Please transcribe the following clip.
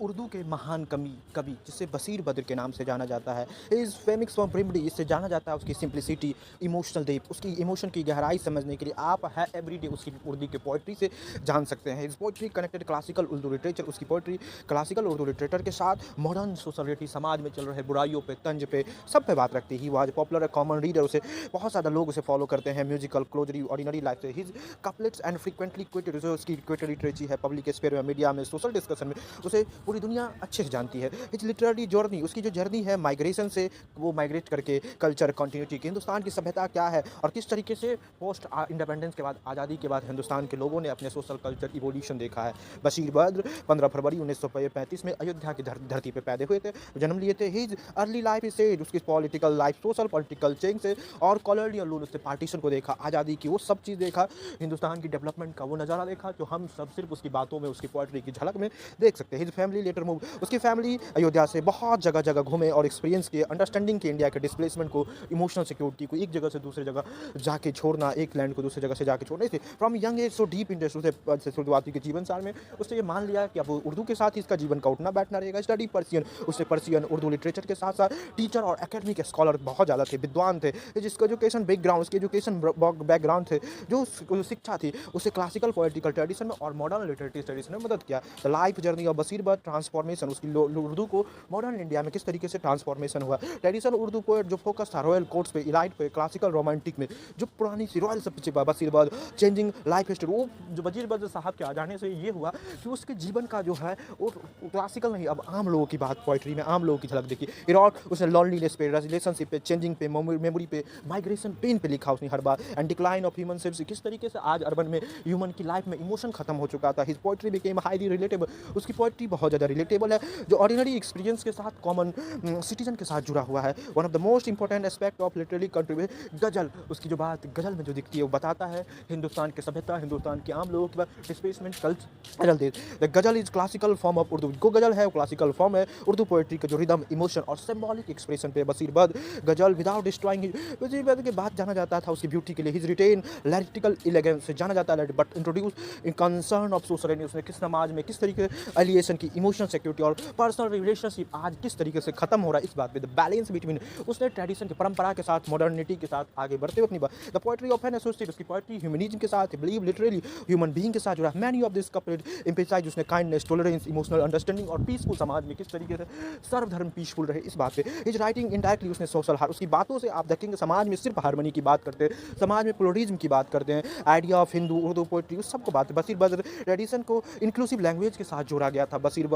उर्दू के महान कवि जिसे बशीर बद्र के नाम से जाना जाता है। इज़ फेमिक्स फॉर ब्रिमडी, इससे जाना जाता है उसकी सिंप्लिसिटी, इमोशनल डेप्थ, उसकी इमोशन की गहराई समझने के लिए आप है एवरीडे उसकी उर्दू की पोइट्री से जान सकते हैं। इस poetry connected classical Urdu literature, उसकी पोइट्री क्लासिकल उर्दू लिटरेचर के साथ मॉडर्न सोसाइटी, समाज में चल रहे बुराइयों पे, तंज पे, सब पे बात रखती ही। वो आज पॉपुलर है, कॉमन रीडर, उसे बहुत ज़्यादा लोग उसे फॉलो करते हैं म्यूजिकल क्लोजरी ऑर्डिनरी लाइफ से। His couplets and frequently quoted, जो उसकी क्विटेड लिटरेची है पब्लिक स्पेयर में, मीडिया में, सोशल डिस्कशन में, उसे पूरी दुनिया अच्छे से जानती है। हिज लिटरेरी जर्नी, उसकी जो जर्नी है माइग्रेशन से, वो माइग्रेट करके कल्चर कंटिन्यूटी की, हिंदुस्तान की सभ्यता क्या है और किस तरीके से पोस्ट इंडिपेंडेंस के बाद, आज़ादी के बाद हिंदुस्तान के लोगों ने अपने सोशल कल्चर इवोल्यूशन देखा है। बशीर बद्र 15 फरवरी 1935 में अयोध्या की धरती पे पैदा हुए थे, जन्म लिए थे। हिज अर्ली लाइफ से उसकी political life, social political change से और कॉलोनियल रूल, उससे पार्टीशन को देखा, आज़ादी की वो सब चीज़ देखा, हिंदुस्तान की डेवलपमेंट का वो नज़ारा देखा जो हम सब सिर्फ उसकी बातों में, उसकी पोइट्री की झलक में देख सकते हैं। हिज फैमिली लेटर मूव, उसकी फैमिली अयोध्या से बहुत जगह जगह घूमे और एक्सपीरियंस किए, अंडरस्टैंडिंग के इंडिया के डिस्प्लेसमेंट को, इमोशनल सिक्योरिटी को, एक जगह से दूसरी जगह जाके छोड़ना, एक लैंड को दूसरी जगह से जाके छोड़ने से from young age so deep interest उसे शुरुआती के जीवन साल में उसने ये मान लिया कि अब उर्दू के साथ ही इसका जीवन का उठना बैठना रहेगा। स्टडी पर्सियन, उससे पर्सियन उर्दू लिटरेचर के साथ साथ टीचर और एकेडमिक स्कॉलर बहुत ज़्यादा थे, विद्वान थे। जिसका एजुकेशन बैकग्राउंड, उसके एजुकेशन बैकग्राउंड थे, जो शिक्षा थी उसे क्लासिकल पोलिटिकल ट्रेडिशन में और मॉडर्न लिटरेरी स्टडीज ने मदद किया। The life journey of Bashir Badr, transformation, उसकी उर्दू को मॉडर्न इंडिया में किस तरीके से ट्रांसफॉर्मेशन हुआ। ट्रेडिशनल उर्दू पोएट जो फोकस था रॉयल कोर्ट्स पे, इलाइट पे, क्लासिकल रोमांटिक में, जो पुरानी सी रॉयल सब छिपा Bashir Badr, changing life history. वो जो बशीर बद्र साहब के आ जाने से ये हुआ कि उसके जीवन का जो है वो क्लासिकल नहीं, अब आम लोगों की बात पोइट्री में, आम लोगों की झलक देखी। इराक उसने लॉनलीनेस पे, रिलेशनशिप पे, चेंजिंग पे, मेमोरी पे, माइग्रेशन पेन पे लिखा उसने हर बार, and decline of human ships, किस तरीके से आज अर्बन में ह्यूमन की लाइफ में इमोशन खत्म हो चुका था। His poetry became highly relatable, उसकी पोइट्री बहुत ज़्यादा रिलेटेबल है, जो ऑर्डिनरी एक्सपीरियंस के साथ, कॉमन सिटीजन के साथ जुड़ा हुआ है। One of the most important aspect of literary contribution गजल, उसकी जो बात गजल में जो दिखती है वो बताता है हिंदुस्तान की सभ्यता, हिंदुस्तान के आम लोगों की बात, डिस्प्लेसमेंट कल्चर। द गजल is classical form of Urdu, जो गजल है वो क्लासिकल फॉर्म है उर्दू पोइट्री का, जो रिदम, इमोशन और सिंबॉलिक एक्सप्रेशन पे बशीर बद्र गजल विदाउट डिस्ट्रॉइंग। बशीर बद्र के बाद जाना जाता था उसकी ब्यूटी के लिए, हिज रिटेन लैरिटिकल एलिगेंस से जाना जाता है, but introduce in concern of social, उसने किस समाज में किस तरीके एलिएशन की, इमोशनल सिक्योरिटी और पर्सनल रिलेशनशिप आज किस तरीके से खत्म हो रहा है, इस बात पे द बैलेंस बिटवीन, उसने ट्रेडिशन की परंपरा के साथ, मॉडर्निटी के साथ आगे बढ़ते हुए अपनी बात। The poetry of an associate, उसकी पोइट्री ह्यूमनिज्म के साथ, बिलीव लिटरली ह्यूमन बीइंग के साथ जुड़ा। Many of this couplet emphasize, उसने काइंडनेस, टॉलरेंस, इमोशनल अंडरस्टैंडिंग और पीसफुल समाज में किस तरीके से सर्वधर्म पीसफुल रहे, इस बात पे। हिज राइटिंग इनडायरेक्टली, उसने सोशल हार, उसकी बातों से आप देखेंगे समाज में सिर्फ हारमोनी की बात करते हैं, समाज में प्लुरलिज्म की बात करते हैं, idea of Hindu Urdu poetry उस सबको बात। बशीर बद्र ट्रेडिशन को इंक्लूसिव लैंग्वेज के साथ जोड़ा गया था। बशीर